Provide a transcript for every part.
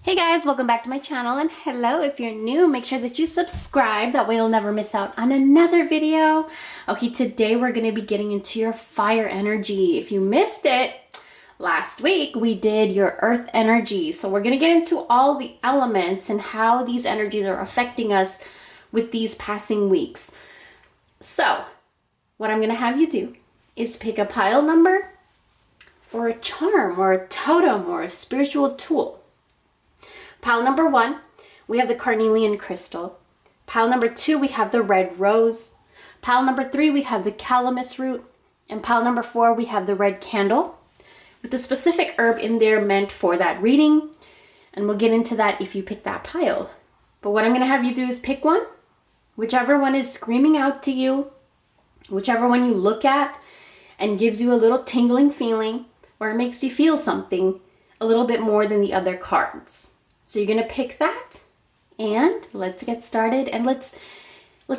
Hey guys, welcome back to my channel, and hello if you're new, make sure that you subscribe, that way you'll never miss out on another video. Okay, today we're going to be getting into your fire energy. If you missed it, last week we did your earth energy, so we're going to get into all the elements and how these energies are affecting us with these passing weeks. So, what I'm going to have you do is pick a pile number or a charm or a totem or a spiritual tool. Pile number 1, we have the carnelian crystal. Pile number 2, we have the red rose. Pile number 3, we have the calamus root. And pile number 4, we have the red candle with the specific herb in there meant for that reading. And we'll get into that if you pick that pile. But what I'm going to have you do is pick one, whichever one is screaming out to you, whichever one you look at and gives you a little tingling feeling, or it makes you feel something a little bit more than the other cards. So you're going to pick that, and let's get started, and let's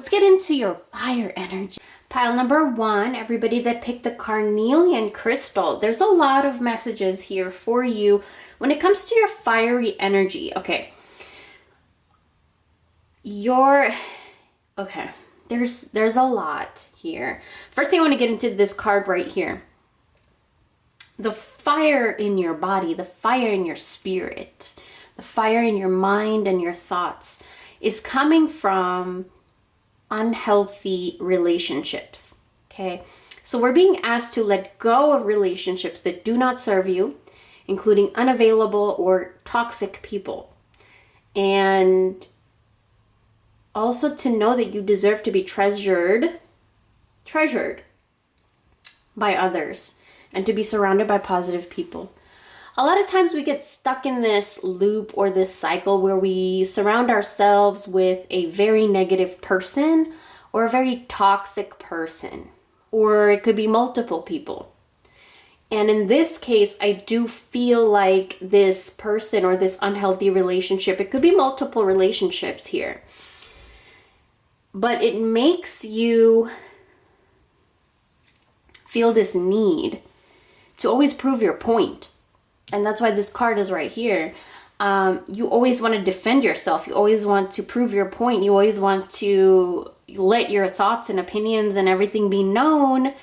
get into your fire energy. Pile number 1, everybody that picked the carnelian crystal, there's a lot of messages here for you when it comes to your fiery energy. Okay. There's a lot here. First thing I want to get into this card right here. The fire in your body, the fire in your spirit, the fire in your mind and your thoughts is coming from unhealthy relationships, okay? So we're being asked to let go of relationships that do not serve you, including unavailable or toxic people. And also to know that you deserve to be treasured by others and to be surrounded by positive people. A lot of times we get stuck in this loop or this cycle where we surround ourselves with a very negative person or a very toxic person, or it could be multiple people. And in this case, I do feel like this person or this unhealthy relationship, it could be multiple relationships here, but it makes you feel this need to always prove your point. And that's why this card is right here. You always want to defend yourself. You always want to prove your point. You always want to let your thoughts and opinions and everything be known.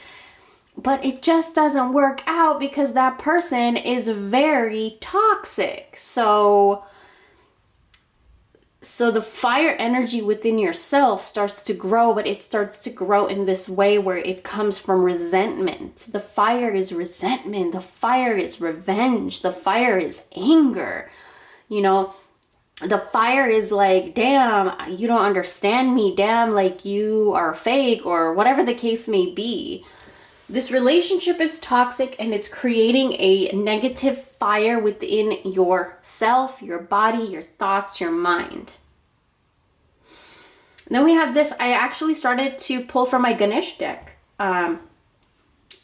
But it just doesn't work out because that person is very toxic. So the fire energy within yourself starts to grow, but it starts to grow in this way where it comes from resentment. The fire is resentment. The fire is revenge. The fire is anger. You know, the fire is like, damn, you don't understand me. Damn, like you are fake, or whatever the case may be. This relationship is toxic and it's creating a negative fire within yourself, your body, your thoughts, your mind. And then we have this. I actually started to pull from my Ganesh deck. And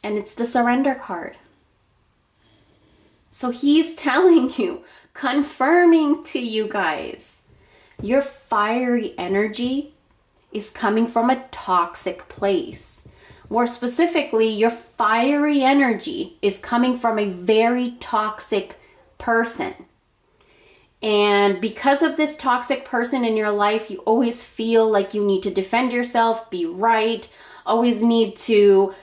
it's the surrender card. So he's telling you, confirming to you guys, your fiery energy is coming from a toxic place. More specifically, your fiery energy is coming from a very toxic person. And because of this toxic person in your life, you always feel like you need to defend yourself, be right, you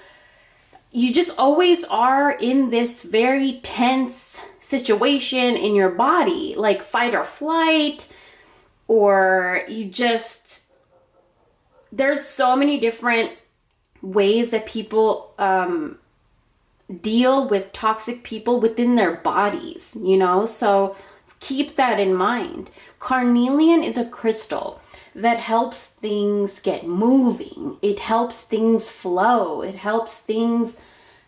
just always are in this very tense situation in your body, like fight or flight, or there's so many different ways that people deal with toxic people within their bodies, you know? So keep that in mind. Carnelian is a crystal that helps things get moving. It helps things flow. It helps things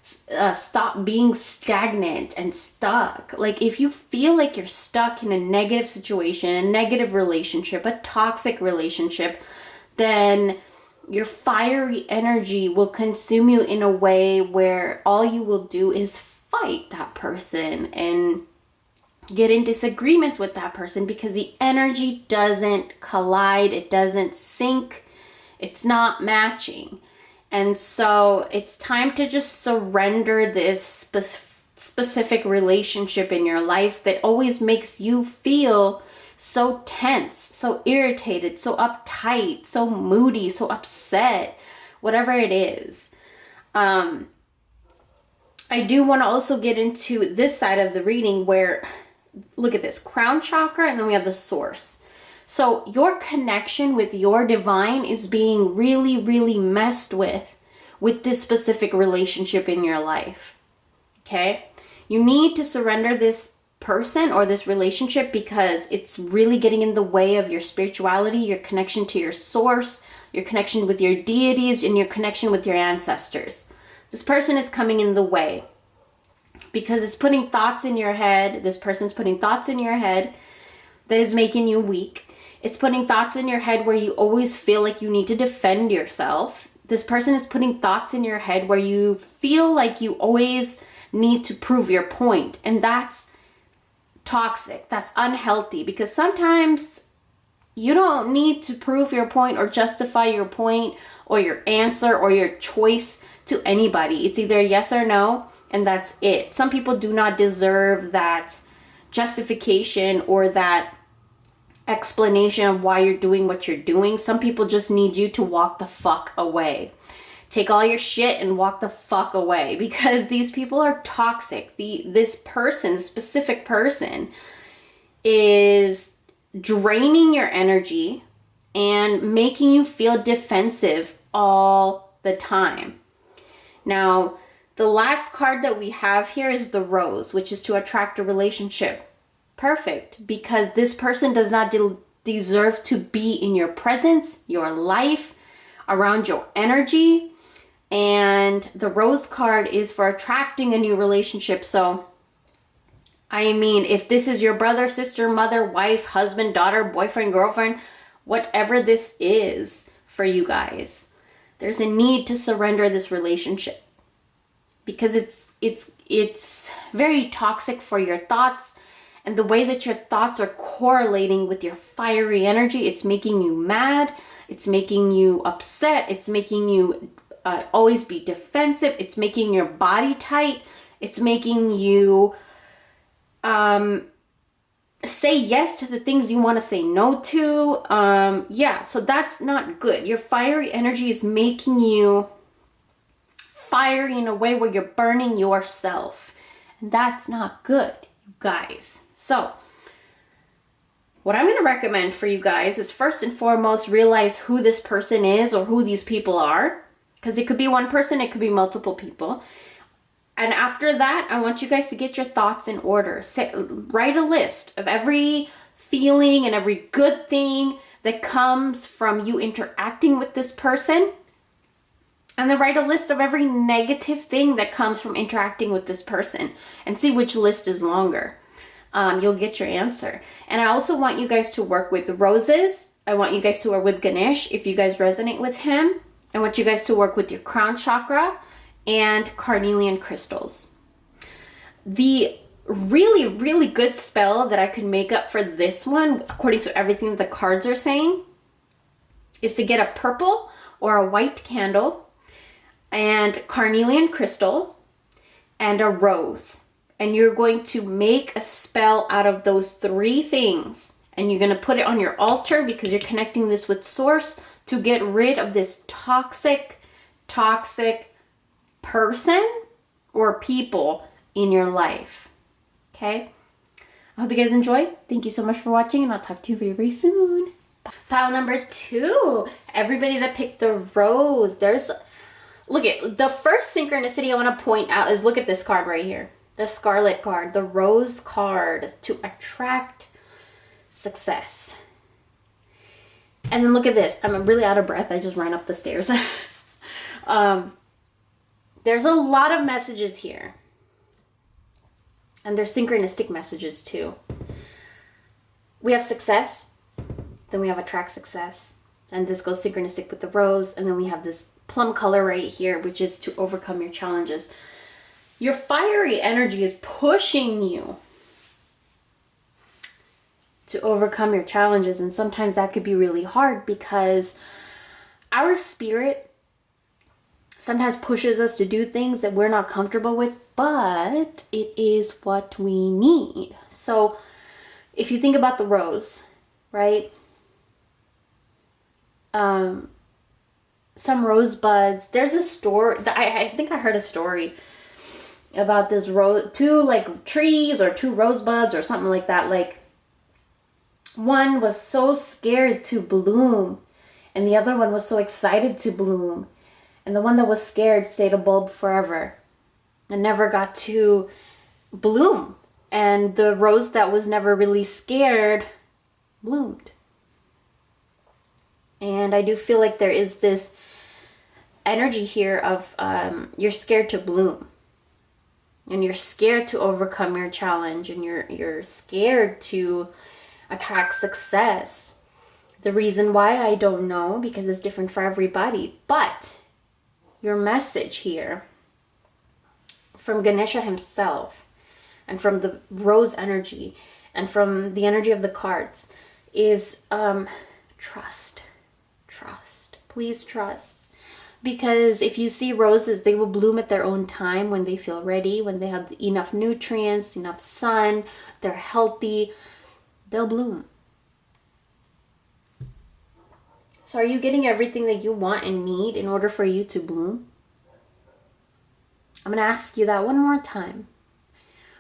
stop being stagnant and stuck. Like if you feel like you're stuck in a negative situation, a negative relationship, a toxic relationship, then your fiery energy will consume you in a way where all you will do is fight that person and get in disagreements with that person because the energy doesn't collide, it doesn't sync, it's not matching. And so it's time to just surrender this specific relationship in your life that always makes you feel so tense, so irritated, so uptight, so moody, so upset, whatever it is. I do want to also get into this side of the reading where, look at this, crown chakra, and then we have the source. So your connection with your divine is being really, really messed with this specific relationship in your life. Okay? You need to surrender this person or this relationship because it's really getting in the way of your spirituality, your connection to your source, your connection with your deities, and your connection with your ancestors. This person is coming in the way because it's putting thoughts in your head. This person's putting thoughts in your head that is making you weak. It's putting thoughts in your head where you always feel like you need to defend yourself. This person is putting thoughts in your head where you feel like you always need to prove your point. And that's toxic. That's unhealthy, because sometimes you don't need to prove your point or justify your point or your answer or your choice to anybody. It's either yes or no, and that's it. Some people do not deserve that justification or that explanation of why you're doing what you're doing. Some people just need you to walk the fuck away. Take all your shit and walk the fuck away, because these people are toxic. This specific person is draining your energy and making you feel defensive all the time. Now, the last card that we have here is the Rose, which is to attract a relationship. Perfect, because this person does not deserve to be in your presence, your life, around your energy. And the Rose card is for attracting a new relationship. So, I mean, if this is your brother, sister, mother, wife, husband, daughter, boyfriend, girlfriend, whatever this is for you guys, there's a need to surrender this relationship, because it's very toxic for your thoughts, and the way that your thoughts are correlating with your fiery energy. It's making you mad, it's making you upset, it's making you always be defensive, it's making your body tight, it's making you say yes to the things you want to say no to. So that's not good. Your fiery energy is making you fiery in a way where you're burning yourself, and that's not good, you guys. So what I'm going to recommend for you guys is, first and foremost, realize who this person is or who these people are, because it could be one person, it could be multiple people. And after that, I want you guys to get your thoughts in order. Write a list of every feeling and every good thing that comes from you interacting with this person. And then write a list of every negative thing that comes from interacting with this person, and see which list is longer. You'll get your answer. And I also want you guys to work with roses. I want you guys to work with Ganesh if you guys resonate with him. I want you guys to work with your crown chakra and carnelian crystals. The really, really good spell that I could make up for this one, according to everything the cards are saying, is to get a purple or a white candle and carnelian crystal and a rose. And you're going to make a spell out of those three things. And you're going to put it on your altar, because you're connecting this with source, to get rid of this toxic person or people in your life. Okay? I hope you guys enjoyed. Thank you so much for watching, and I'll talk to you very, very soon. Pile number 2. Everybody that picked the Rose. Look at the first synchronicity I want to point out is, look at this card right here. The Scarlet card, the Rose card, to attract success. And then look at this. I'm really out of breath. I just ran up the stairs. There's a lot of messages here. And they're synchronistic messages too. We have success. Then we have attract success. And this goes synchronistic with the Rose. And then we have this plum color right here, which is to overcome your challenges. Your fiery energy is pushing you to overcome your challenges. And sometimes that could be really hard, because our spirit sometimes pushes us to do things that we're not comfortable with, but it is what we need. So if you think about the rose, right? Some rose buds. There's a story. I think I heard a story about this rose, two like trees or two rosebuds or something like that. Like one was so scared to bloom, and the other one was so excited to bloom. And the one that was scared stayed a bulb forever and never got to bloom. And the rose that was never really scared bloomed. And I do feel like there is this energy here of you're scared to bloom. And you're scared to overcome your challenge. And you're scared to attract success. The reason why, I don't know, because it's different for everybody. But your message here from Ganesha himself and from the rose energy and from the energy of the cards is trust. Please trust. Because if you see roses, they will bloom at their own time when they feel ready, when they have enough nutrients, enough sun, they're healthy, they'll bloom. So are you getting everything that you want and need in order for you to bloom? I'm going to ask you that one more time.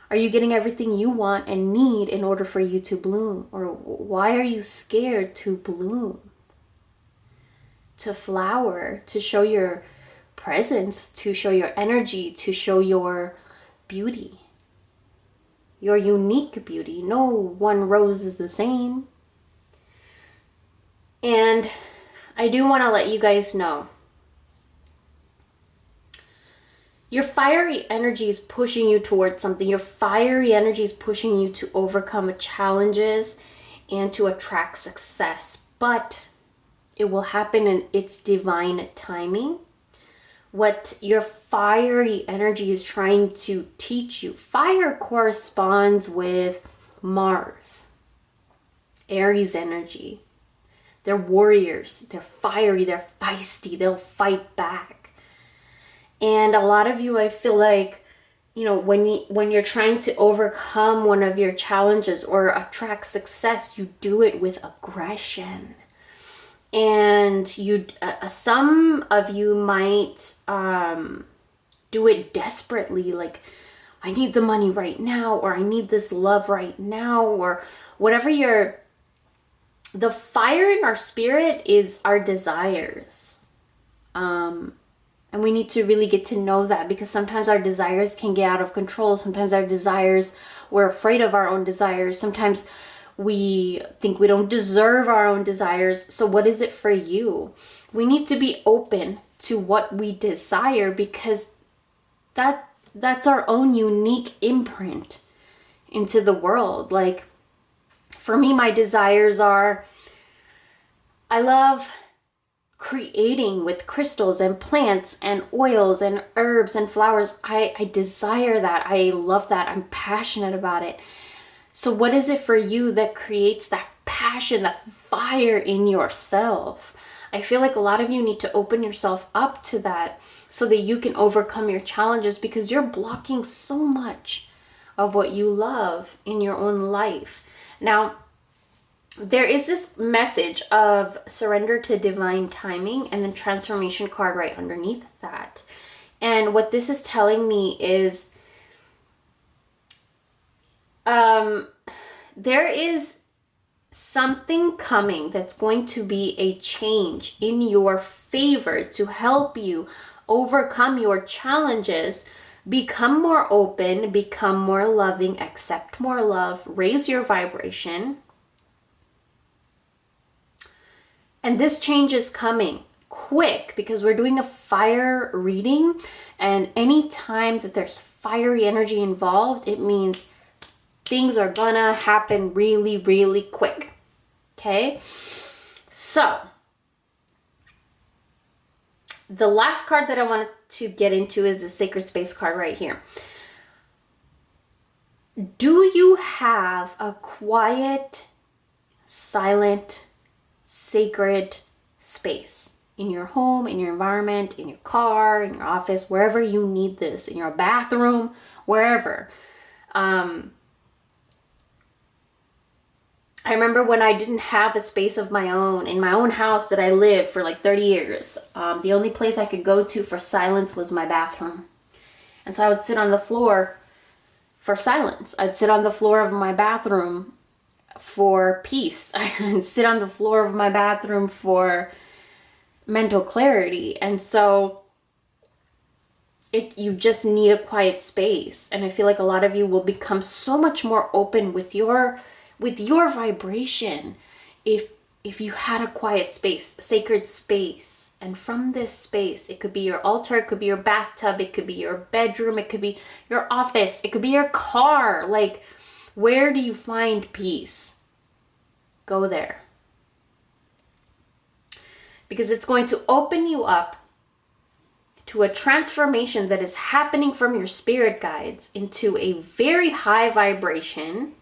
Are you getting everything you want and need in order for you to bloom? Or why are you scared to bloom? To flower, to show your presence, to show your energy, to show your beauty. Your unique beauty. No one rose is the same. And I do want to let you guys know, your fiery energy is pushing you towards something. Your fiery energy is pushing you to overcome challenges and to attract success. But it will happen in its divine timing. What your fiery energy is trying to teach you. Fire corresponds with Mars, Aries energy. They're warriors, they're fiery, they're feisty, they'll fight back. And a lot of you, I feel like, you know, when you're trying to overcome one of your challenges or attract success, you do it with aggression. And you, some of you might do it desperately, like, I need the money right now, or I need this love right now, or whatever the fire in our spirit is our desires. And we need to really get to know that, because sometimes our desires can get out of control. Sometimes our desires, we're afraid of our own desires. Sometimes we think we don't deserve our own desires. So what is it for you? We need to be open to what we desire, because that's our own unique imprint into the world. Like, for me, my desires are, I love creating with crystals and plants and oils and herbs and flowers. I desire that. I love that. I'm passionate about it. So what is it for you that creates that passion, that fire in yourself? I feel like a lot of you need to open yourself up to that so that you can overcome your challenges, because you're blocking so much of what you love in your own life. Now, there is this message of surrender to divine timing and then transformation card right underneath that. And what this is telling me is there is something coming that's going to be a change in your favor to help you overcome your challenges, become more open, become more loving, accept more love, raise your vibration. And this change is coming quick, because we're doing a fire reading, and any time that there's fiery energy involved, it means things are gonna happen really, really quick. Okay? So, the last card that I wanted to get into is the Sacred Space card right here. Do you have a quiet, silent, sacred space in your home, in your environment, in your car, in your office, wherever you need this, in your bathroom, wherever. I remember when I didn't have a space of my own, in my own house that I lived for like 30 years, the only place I could go to for silence was my bathroom. And so I would sit on the floor for silence. I'd sit on the floor of my bathroom for peace. I'd sit on the floor of my bathroom for mental clarity. And so you just need a quiet space. And I feel like a lot of you will become so much more open with your vibration if you had a quiet space, sacred space. And from this space, it could be your altar, it could be your bathtub, it could be your bedroom, it could be your office, it could be your car. Like, where do you find peace? Go there. Because it's going to open you up to a transformation that is happening from your spirit guides into a very high vibration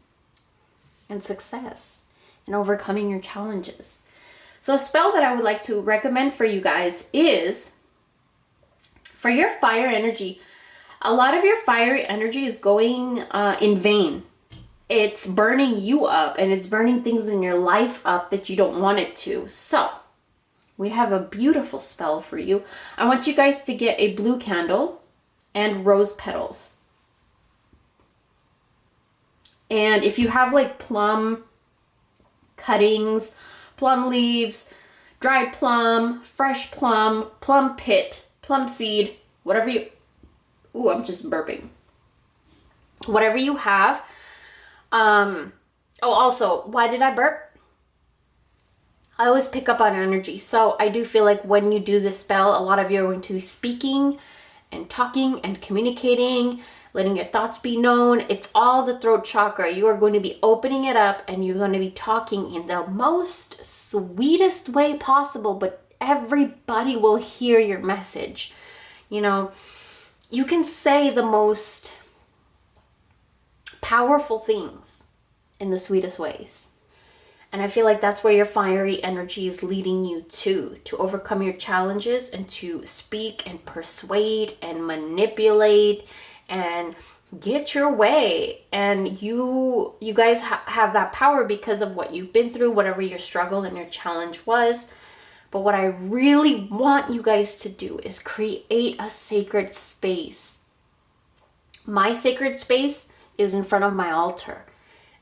and success in overcoming your challenges. So a spell that I would like to recommend for you guys is for your fire energy. A lot of your fire energy is going in vain. It's burning you up and it's burning things in your life up that you don't want it to. So we have a beautiful spell for you. I want you guys to get a blue candle and rose petals. And if you have like plum cuttings, plum leaves, dried plum, fresh plum, plum pit, plum seed, whatever you... Ooh, I'm just burping. Whatever you have. Oh, also, why did I burp? I always pick up on energy. So I do feel like when you do this spell, a lot of you are going to be speaking and talking and communicating, letting your thoughts be known. It's all the throat chakra. You are going to be opening it up and you're going to be talking in the most sweetest way possible, but everybody will hear your message. You know, you can say the most powerful things in the sweetest ways. And I feel like that's where your fiery energy is leading you to overcome your challenges and to speak and persuade and manipulate and get your way. And you guys have that power because of what you've been through, whatever your struggle and your challenge was. But what I really want you guys to do is create a sacred space. My sacred space is in front of my altar.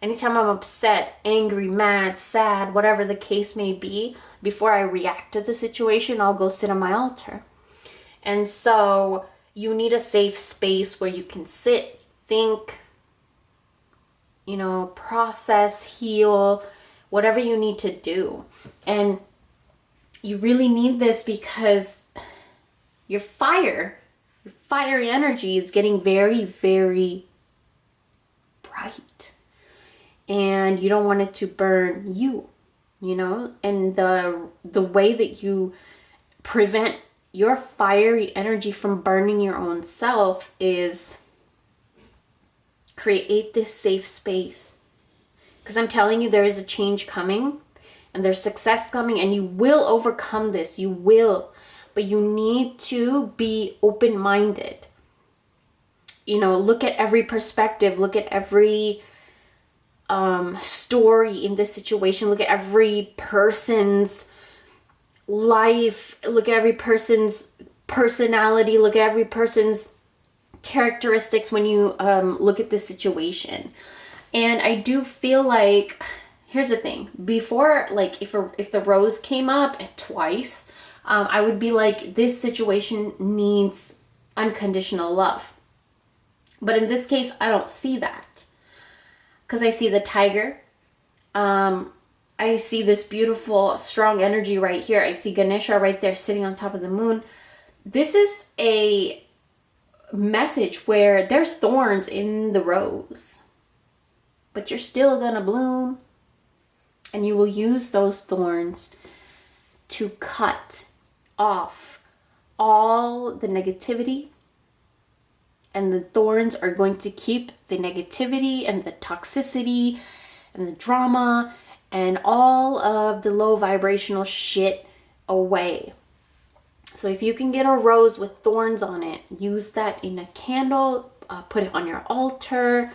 Anytime I'm upset, angry, mad, sad, whatever the case may be, before I react to the situation, I'll go sit on my altar. And so you need a safe space where you can sit, think, you know, process, heal, whatever you need to do. And you really need this because your fiery energy is getting very, very bright. And you don't want it to burn you, you know? And the way that you prevent your fiery energy from burning your own self is create this safe space. Because I'm telling you, there is a change coming and there's success coming and you will overcome this. You will. But you need to be open-minded. You know, look at every perspective. Look at every story in this situation. Look at every person's life. Look at every person's personality. Look at every person's characteristics when you look at this situation. And I do feel like, here's the thing, before, like if the rose came up twice, I would be like, this situation needs unconditional love. But in this case, I don't see that. Because I see the tiger. I see this beautiful, strong energy right here. I see Ganesha right there sitting on top of the moon. This is a message where there's thorns in the rose. But you're still gonna bloom. And you will use those thorns to cut off all the negativity. And the thorns are going to keep the negativity and the toxicity and the drama and all of the low vibrational shit away. So if you can get a rose with thorns on it, use that in a candle, put it on your altar.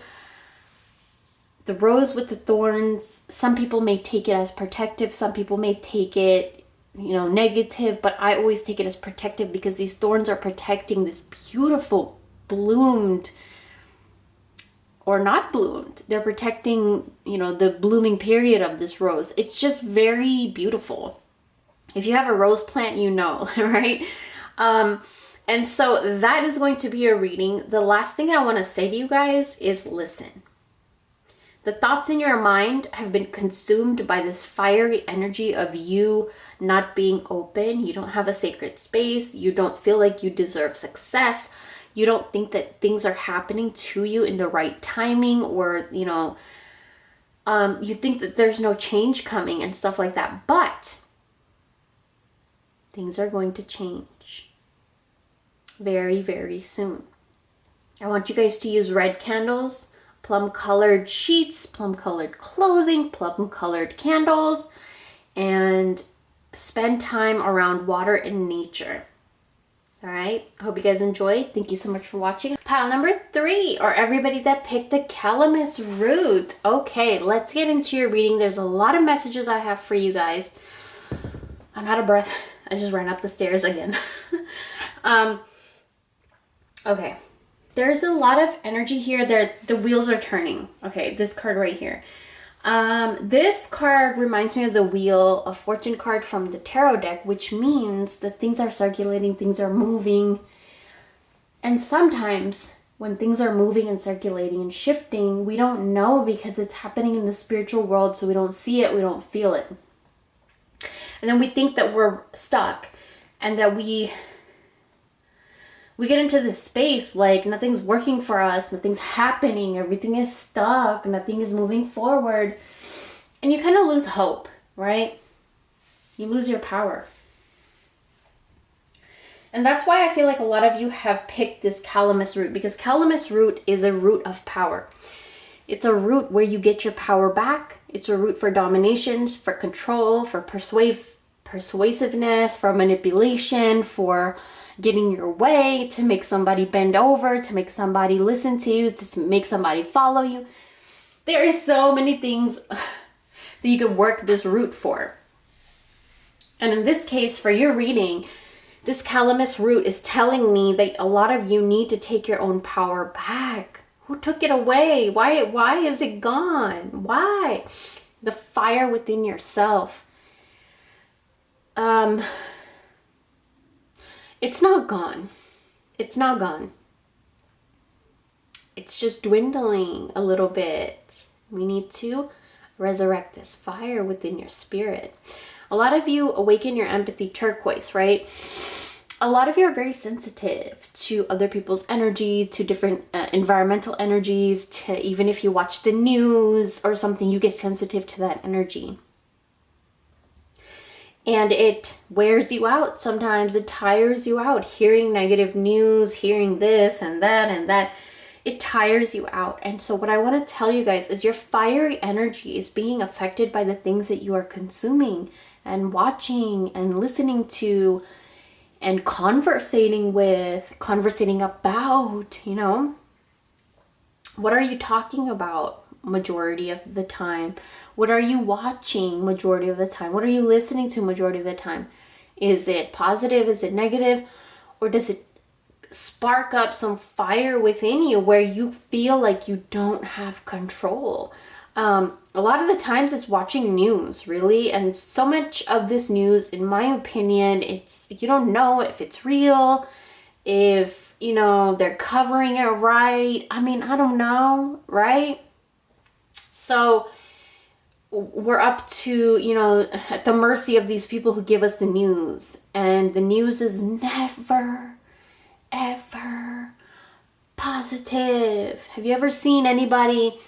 The rose with the thorns, some people may take it as protective, some people may take it, you know, negative, but I always take it as protective because these thorns are protecting this beautiful bloomed or not bloomed. They're protecting, you know, the blooming period of this rose. It's just very beautiful. If you have a rose plant, you know, right? And so that is going to be a reading. The last thing I want to say to you guys is listen. The thoughts in your mind have been consumed by this fiery energy of you not being open. You don't have a sacred space. You don't feel like you deserve success. You don't think that things are happening to you in the right timing, or, you know, you think that there's no change coming and stuff like that. But things are going to change very, very soon. I want you guys to use red candles, plum-colored sheets, plum-colored clothing, plum-colored candles, and spend time around water and nature. All right, I hope you guys enjoyed. Thank you so much for watching. Pile number 3, or everybody that picked the calamus root. Okay, let's get into your reading. There's a lot of messages I have for you guys. I'm out of breath. I just ran up the stairs again. Okay, there's a lot of energy here. The wheels are turning. Okay, this card right here. This card reminds me of the Wheel of Fortune card from the tarot deck, which means that things are circulating, things are moving. And sometimes when things are moving and circulating and shifting, we don't know because it's happening in the spiritual world, so we don't see it, we don't feel it. And then we think that we're stuck and that we get into this space like nothing's working for us, nothing's happening, everything is stuck, nothing is moving forward. And you kind of lose hope, right? You lose your power. And that's why I feel like a lot of you have picked this calamus root, because calamus root is a root of power. It's a root where you get your power back. It's a root for domination, for control, for persuasiveness, for manipulation, for getting your way, to make somebody bend over, to make somebody listen to you, to make somebody follow you. There are so many things that you could work this root for. And in this case, for your reading, this calamus root is telling me that a lot of you need to take your own power back. Who took it away? Why is it gone? Why? The fire within yourself. It's not gone. It's not gone. It's just dwindling a little bit. We need to resurrect this fire within your spirit. A lot of you awaken your empathy, turquoise, right? A lot of you are very sensitive to other people's energy, to different environmental energies, to even if you watch the news or something, you get sensitive to that energy. And it wears you out sometimes. It tires you out. Hearing negative news, hearing this and that and that, it tires you out. And so what I want to tell you guys is your fiery energy is being affected by the things that you are consuming and watching and listening to and conversating about, you know. What are you talking about majority of the time? What are you watching majority of the time? What are you listening to majority of the time? Is it positive? Is it negative? Or does it spark up some fire within you where you feel like you don't have control? A lot of the times it's watching news, really. And so much of this news, in my opinion, you don't know if it's real, if, you know, they're covering it right. I mean, I don't know, right? So we're up to, you know, at the mercy of these people who give us the news. And the news is never, ever positive. Have you ever seen anybody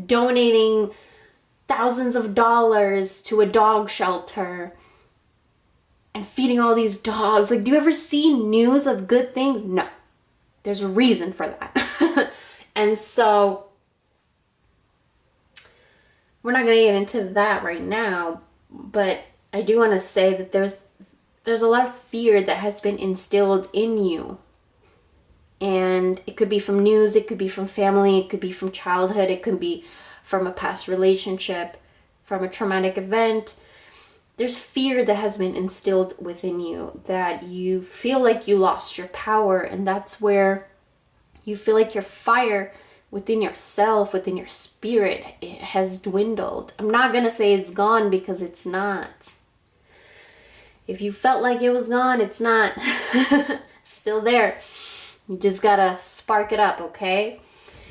donating thousands of dollars to a dog shelter and feeding all these dogs? Like, do you ever see news of good things? No. There's a reason for that. And so we're not going to get into that right now, but I do want to say that there's there's a lot of fear that has been instilled in you. And it could be from news, it could be from family, it could be from childhood, it could be from a past relationship, from a traumatic event. There's fear that has been instilled within you, that you feel like you lost your power, and that's where you feel like your fire within yourself, within your spirit, it has dwindled. I'm not gonna say it's gone, because it's not. If you felt like it was gone, it's not. Still there. You just gotta spark it up, okay?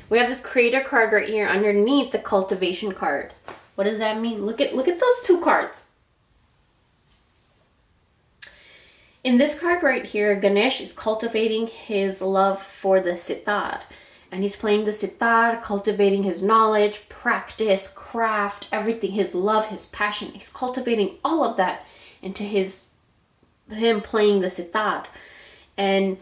We have this creator card right here underneath the cultivation card. What does that mean? Look at those two cards. In this card right here, Ganesh is cultivating his love for the sitar. And he's playing the sitar, cultivating his knowledge, practice, craft, everything, his love, his passion. He's cultivating all of that into him playing the sitar. And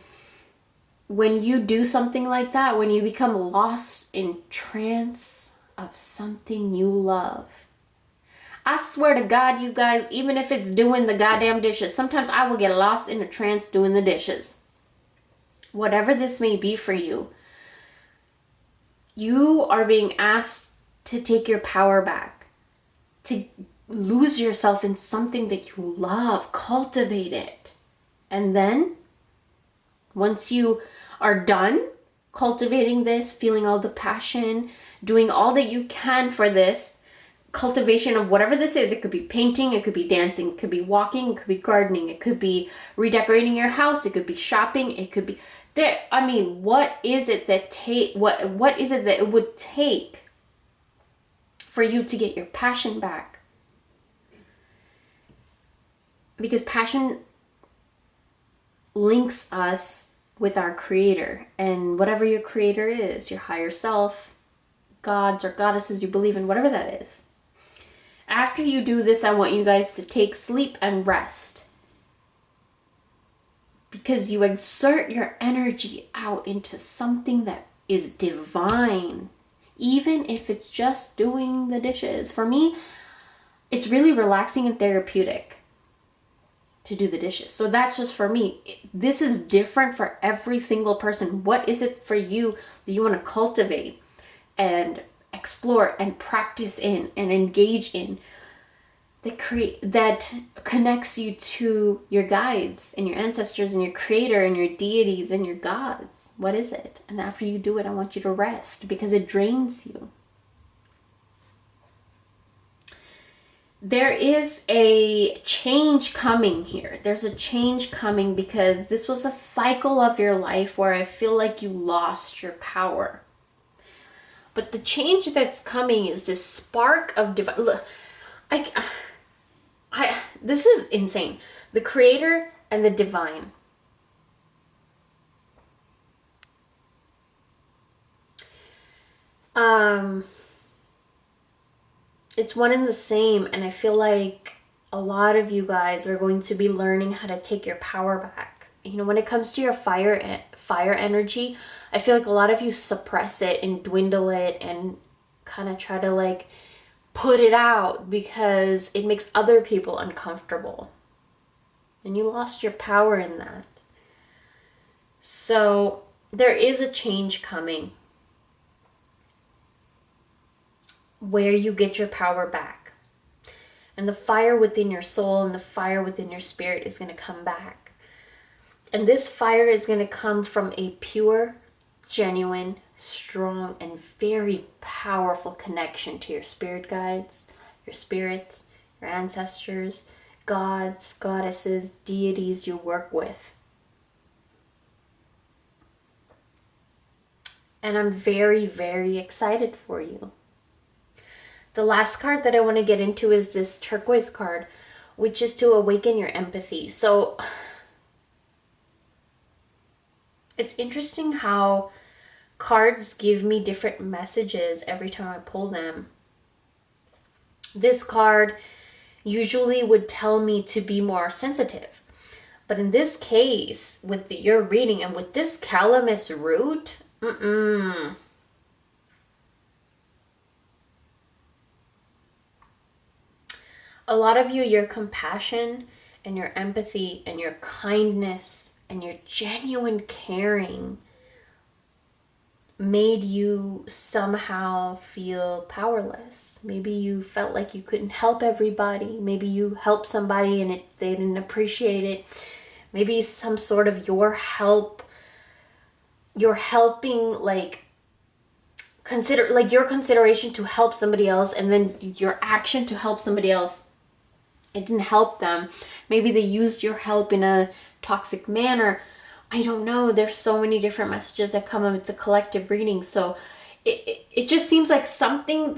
when you do something like that, when you become lost in trance of something you love, I swear to God, you guys, even if it's doing the goddamn dishes, sometimes I will get lost in a trance doing the dishes. Whatever this may be for you, you are being asked to take your power back, to lose yourself in something that you love, cultivate it. And then, once you are done cultivating this, feeling all the passion, doing all that you can for this cultivation of whatever this is, it could be painting, it could be dancing, it could be walking, it could be gardening, it could be redecorating your house, it could be shopping, it could be there. I mean, what is it that what is it that it would take for you to get your passion back? Because passion links us with our creator, and whatever your creator is, your higher self, gods or goddesses you believe in, whatever that is. After you do this, I want you guys to take sleep and rest, because you exert your energy out into something that is divine, even if it's just doing the dishes. For me, it's really relaxing and therapeutic to do the dishes. So that's just for me. This is different for every single person. What is it for you that you want to cultivate and explore and practice in and engage in that connects you to your guides and your ancestors and your creator and your deities and your gods? What is it? And after you do it, I want you to rest, because it drains you. There is a change coming here. There's a change coming, because this was a cycle of your life where I feel like you lost your power. But the change that's coming is this spark of divine. Look, this is insane. The creator and the divine. It's one and the same, and I feel like a lot of you guys are going to be learning how to take your power back. You know, when it comes to your fire energy, I feel like a lot of you suppress it and dwindle it and kind of try to like put it out because it makes other people uncomfortable. And you lost your power in that. So there is a change coming where you get your power back. And the fire within your soul and the fire within your spirit is going to come back. And this fire is going to come from a pure, genuine, strong, and very powerful connection to your spirit guides, your spirits, your ancestors, gods, goddesses, deities you work with. And I'm very, very excited for you. The last card that I want to get into is this turquoise card, which is to awaken your empathy. So it's interesting how cards give me different messages every time I pull them. This card usually would tell me to be more sensitive. But in this case, with your reading and with this calamus root, a lot of you, your compassion and your empathy and your kindness and your genuine caring made you somehow feel powerless. Maybe you felt like you couldn't help everybody. Maybe you helped somebody and they didn't appreciate it. Maybe some sort of you're helping, like, your consideration to help somebody else, and then your action to help somebody else, it didn't help them. Maybe they used your help in a toxic manner. I don't know. There's so many different messages that come up. It's a collective reading. So it just seems like something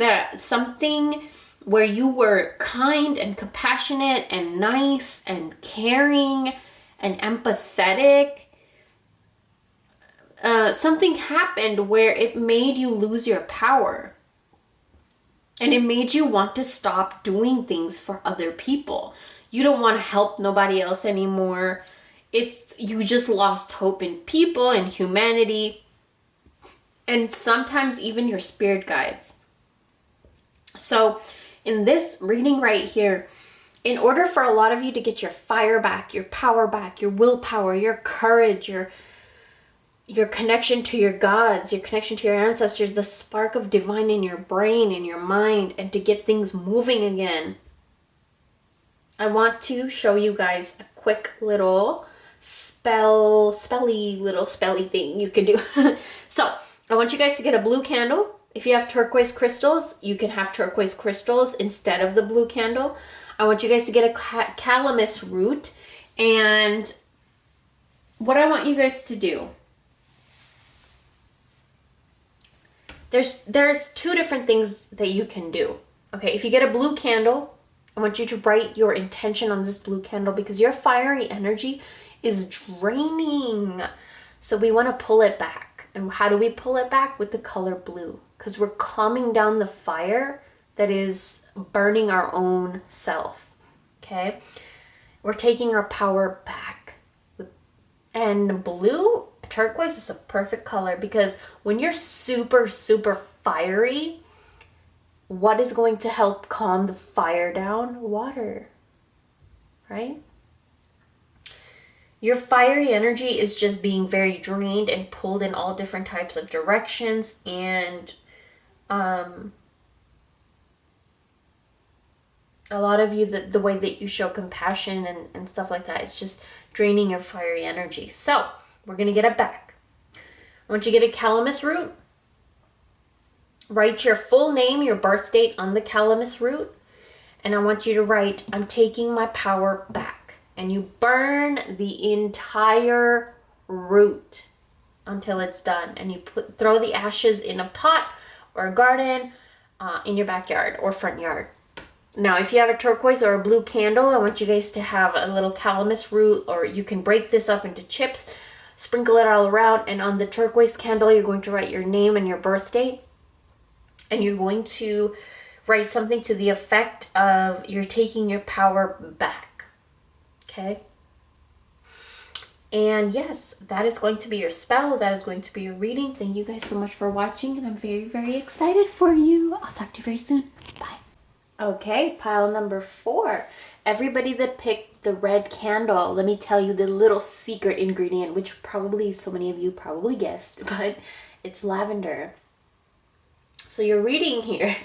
where you were kind and compassionate and nice and caring and empathetic. Something happened where it made you lose your power. And it made you want to stop doing things for other people. You don't want to help nobody else anymore. You just lost hope in people and humanity. And sometimes even your spirit guides. So in this reading right here, in order for a lot of you to get your fire back, your power back, your willpower, your courage, your connection to your gods, your connection to your ancestors, the spark of divine in your brain, in your mind, and to get things moving again, I want to show you guys a quick little spelly thing you can do. So I want you guys to get a blue candle. If you have turquoise crystals, you can have turquoise crystals instead of the blue candle. I want you guys to get a calamus root. And what I want you guys to do, there's two different things that you can do. Okay, if you get a blue candle, I want you to write your intention on this blue candle, because your fiery energy is draining. So we want to pull it back. And how do we pull it back? With the color blue, because we're calming down the fire that is burning our own self. Okay, we're taking our power back. And blue, turquoise is a perfect color, because when you're super fiery, what is going to help calm the fire down? Water, right? Your fiery energy is just being very drained and pulled in all different types of directions. And a lot of you, the way that you show compassion and stuff like that is just draining your fiery energy. So we're going to get it back. Once you get a calamus root, write your full name, your birth date on the calamus root. And I want you to write, I'm taking my power back. And you burn the entire root until it's done. And you throw the ashes in a pot or a garden, in your backyard or front yard. Now, if you have a turquoise or a blue candle, I want you guys to have a little calamus root, or you can break this up into chips, sprinkle it all around, and on the turquoise candle, you're going to write your name and your birth date. And you're going to write something to the effect of, you're taking your power back. Okay? And yes, that is going to be your spell. That is going to be your reading. Thank you guys so much for watching, and I'm very excited for you. I'll talk to you very soon. Bye. Okay, pile number 4. Everybody that picked the red candle, let me tell you the little secret ingredient, which probably so many of you probably guessed, but it's lavender. So you're reading here.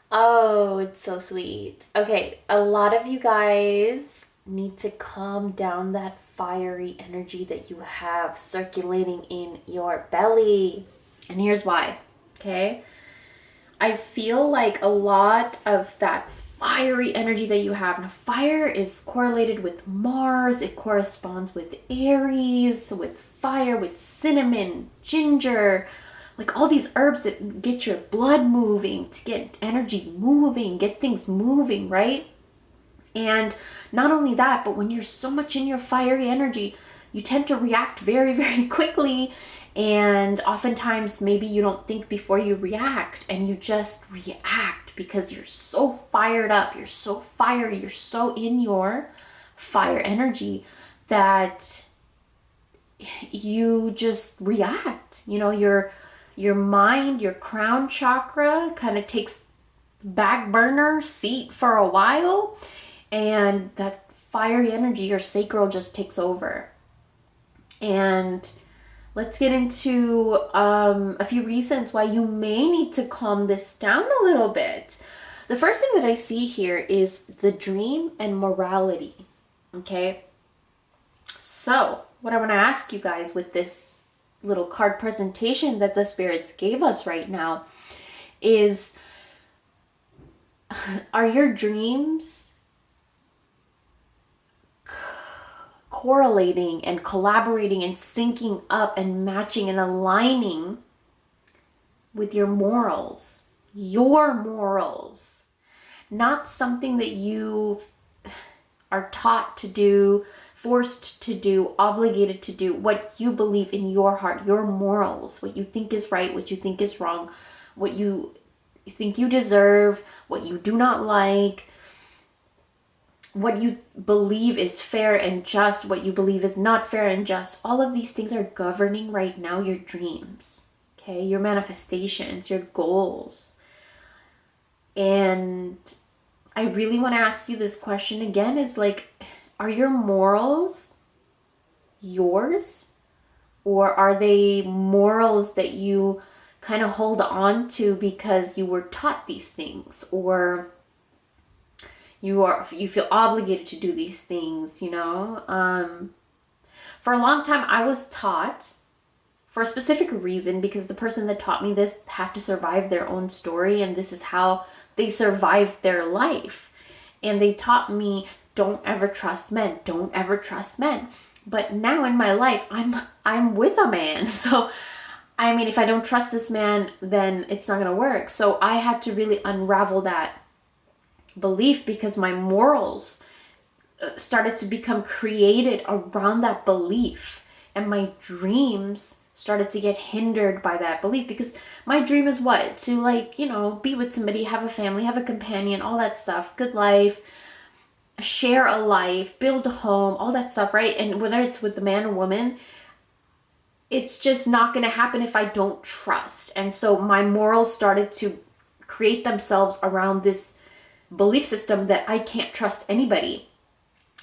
Oh, it's so sweet. Okay, a lot of you guys need to calm down that fiery energy that you have circulating in your belly. And here's why, okay? I feel like a lot of that fiery energy that you have, now fire is correlated with Mars, it corresponds with Aries, with fire, with cinnamon, ginger, like all these herbs that get your blood moving, to get energy moving, get things moving, right? And not only that, but when you're so much in your fiery energy, you tend to react very quickly. And oftentimes maybe you don't think before you react, and you just react because you're so fired up, you're so fiery, you're so in your fire energy that you just react. You know, your mind, your crown chakra kind of takes back burner seat for a while, and that fiery energy, your sacral just takes over. And let's get into a few reasons why you may need to calm this down a little bit. The first thing that I see here is the dream and morality. Okay? So, what I want to ask you guys with this little card presentation that the spirits gave us right now is, are your dreams correlating and collaborating and syncing up and matching and aligning with your morals? Your morals. Not something that you are taught to do, forced to do, obligated to do. What you believe in your heart, your morals, what you think is right, what you think is wrong, what you think you deserve, what you do not like, what you believe is fair and just, what you believe is not fair and just. All of these things are governing right now your dreams, okay? Your manifestations, your goals. And I really want to ask you this question again, is like, are your morals yours? Or are they morals that you kind of hold on to because you were taught these things, or you feel obligated to do these things, you know? For a long time, I was taught for a specific reason, because the person that taught me this had to survive their own story, and this is how they survived their life. And they taught me, don't ever trust men, don't ever trust men. But now in my life, I'm with a man. So, I mean, if I don't trust this man, then it's not going to work. So I had to really unravel that belief, because my morals started to become created around that belief, and my dreams started to get hindered by that belief, because my dream is what? To, like, you know, be with somebody, have a family, have a companion, all that stuff, good life, share a life, build a home, all that stuff, right? And whether it's with the man or woman, it's just not going to happen if I don't trust. And so my morals started to create themselves around this belief system that I can't trust anybody.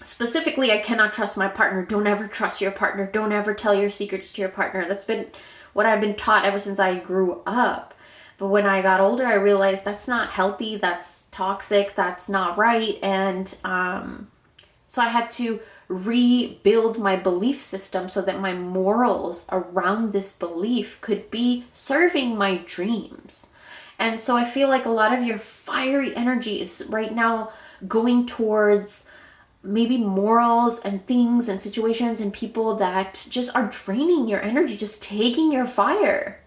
Specifically, I cannot trust my partner. Don't ever trust your partner. Don't ever tell your secrets to your partner. That's been what I've been taught ever since I grew up. But when I got older, I realized that's not healthy. That's toxic. That's not right. And so I had to rebuild my belief system so that my morals around this belief could be serving my dreams. And so I feel like a lot of your fiery energy is right now going towards maybe morals and things and situations and people that just are draining your energy, just taking your fire.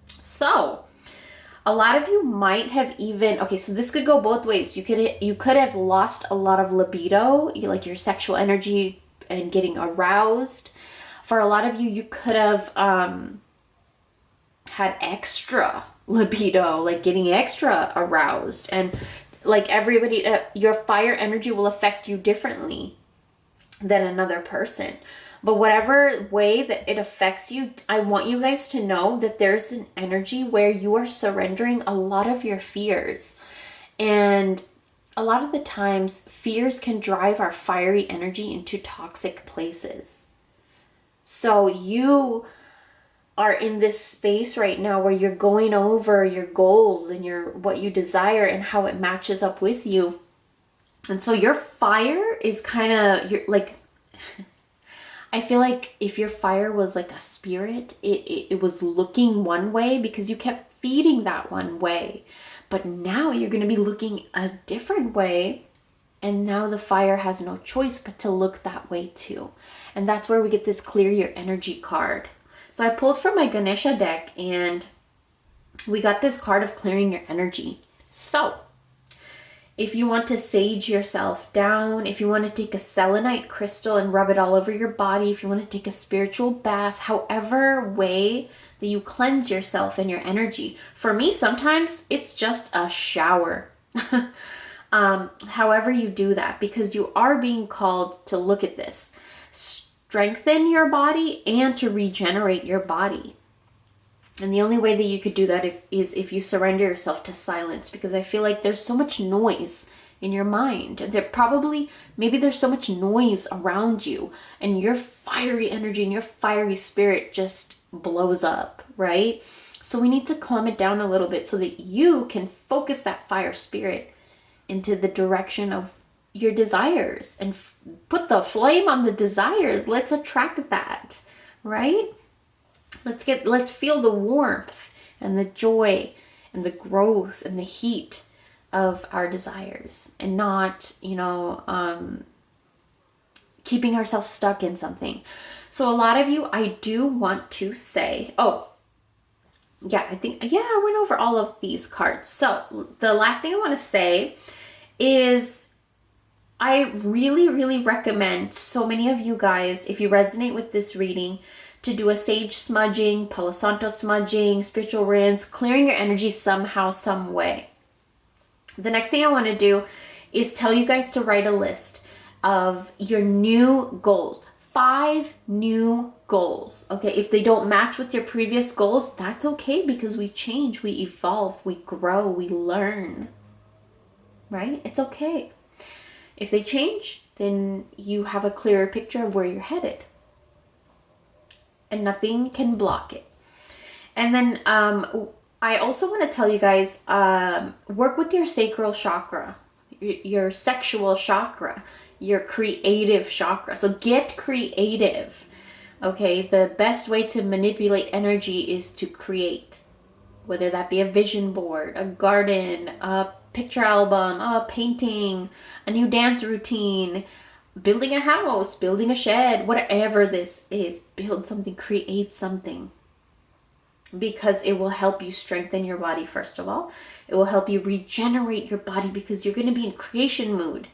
So a lot of you might have even, okay, so this could go both ways. You could have lost a lot of libido, like your sexual energy and getting aroused. For a lot of you, you could have had extra libido, like getting extra aroused. And like everybody, your fire energy will affect you differently than another person. But whatever way that it affects you, I want you guys to know that there's an energy where you are surrendering a lot of your fears. And a lot of the times, fears can drive our fiery energy into toxic places. So you are in this space right now where you're going over your goals and what you desire and how it matches up with you. And so your fire is kind of, you're like, I feel like if your fire was like a spirit, it was looking one way because you kept feeding that one way. But now you're going to be looking a different way. And now the fire has no choice but to look that way too. And that's where we get this clear your energy card. So I pulled from my Ganesha deck and we got this card of clearing your energy. So if you want to sage yourself down, if you want to take a selenite crystal and rub it all over your body, if you want to take a spiritual bath, however way that you cleanse yourself and your energy. For me, sometimes it's just a shower. However you do that, because you are being called to look at this. Strengthen your body and to regenerate your body. And the only way that you could do that is if you surrender yourself to silence, because I feel like there's so much noise in your mind. There probably, maybe there's so much noise around you and your fiery energy and your fiery spirit just blows up, right? So we need to calm it down a little bit so that you can focus that fire spirit into the direction of your desires and put the flame on the desires. Let's attract that, right? Let's feel the warmth and the joy and the growth and the heat of our desires, and not, keeping ourselves stuck in something. So a lot of you, I do want to say, I went over all of these cards. So the last thing I want to say is I really, really recommend so many of you guys, if you resonate with this reading, to do a sage smudging, Palo Santo smudging, spiritual rinse, clearing your energy somehow, some way. The next thing I want to do is tell you guys to write a list of your new goals. 5 new goals. Okay, if they don't match with your previous goals, that's okay, because we change, we evolve, we grow, we learn. Right? It's okay. If they change, then you have a clearer picture of where you're headed. And nothing can block it. And then I also want to tell you guys, work with your sacral chakra, your sexual chakra, your creative chakra. So get creative. Okay, the best way to manipulate energy is to create, whether that be a vision board, a garden, a picture album, a painting, a new dance routine, building a house, building a shed, whatever this is. Build something, create something, because it will help you strengthen your body. First of all, it will help you regenerate your body, because you're going to be in creation mode.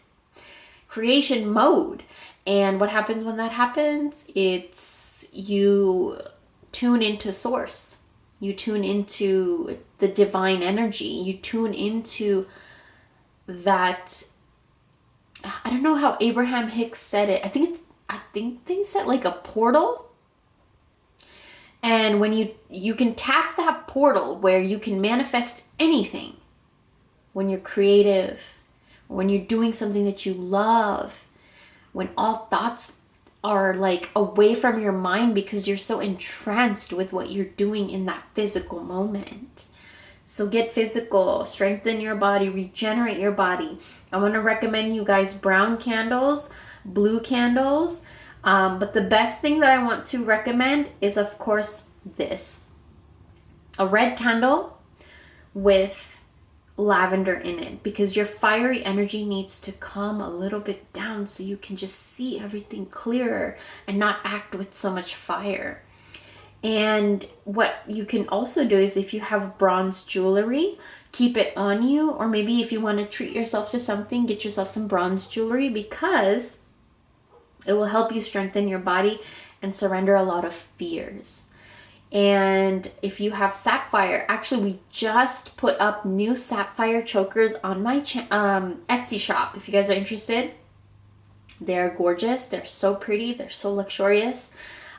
And what happens when that happens? It's you tune into source. You tune into the divine energy. You tune into that. I don't know how Abraham Hicks said it. I think they said like a portal. And when you can tap that portal where you can manifest anything, when you're creative, when you're doing something that you love, when all thoughts are like away from your mind because you're so entranced with what you're doing in that physical moment. So get physical, strengthen your body, regenerate your body. I want to recommend you guys brown candles, blue candles. But the best thing that I want to recommend is, of course, this. A red candle with lavender in it, because your fiery energy needs to calm a little bit down so you can just see everything clearer and not act with so much fire. And what you can also do is, if you have bronze jewelry, keep it on you. Or maybe if you want to treat yourself to something, get yourself some bronze jewelry, because it will help you strengthen your body and surrender a lot of fears. And if you have sapphire, actually we just put up new sapphire chokers on my Etsy shop. If you guys are interested, they're gorgeous. They're so pretty. They're so luxurious.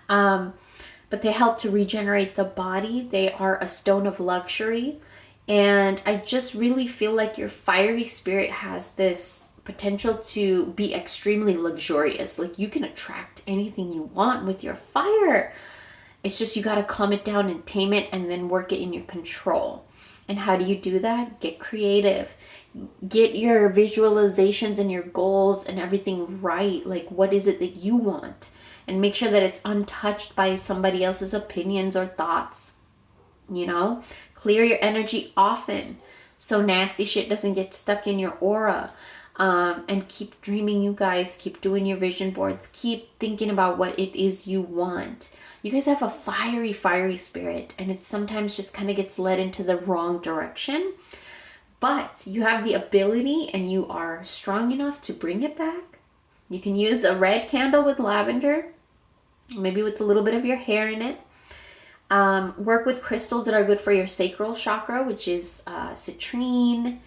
But they help to regenerate the body. They are a stone of luxury. And I just really feel like your fiery spirit has this potential to be extremely luxurious. Like, you can attract anything you want with your fire. It's just you got to calm it down and tame it, and then work it in your control. And how do you do that? Get creative. Get your visualizations and your goals and everything right. Like, what is it that you want? And make sure that it's untouched by somebody else's opinions or thoughts. You know, clear your energy often so nasty shit doesn't get stuck in your aura. And keep dreaming, you guys. Keep doing your vision boards. Keep thinking about what it is you want. You guys have a fiery, fiery spirit, and it sometimes just kind of gets led into the wrong direction. But you have the ability, and you are strong enough to bring it back. You can use a red candle with lavender, maybe with a little bit of your hair in it. Work with crystals that are good for your sacral chakra, which is citrine.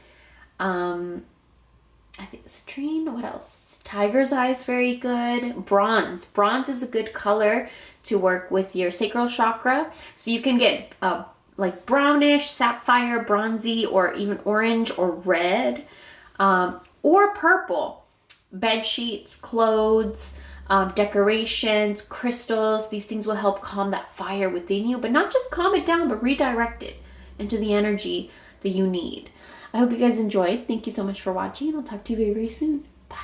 I think citrine. What else? Tiger's eye is very good. Bronze. Bronze is a good color to work with your sacral chakra. So you can get like brownish, sapphire, bronzy, or even orange or red. or purple. Bed sheets, clothes, decorations, crystals. These things will help calm that fire within you, but not just calm it down, but redirect it into the energy that you need. I hope you guys enjoyed. Thank you so much for watching, and I'll talk to you very, very soon. Bye.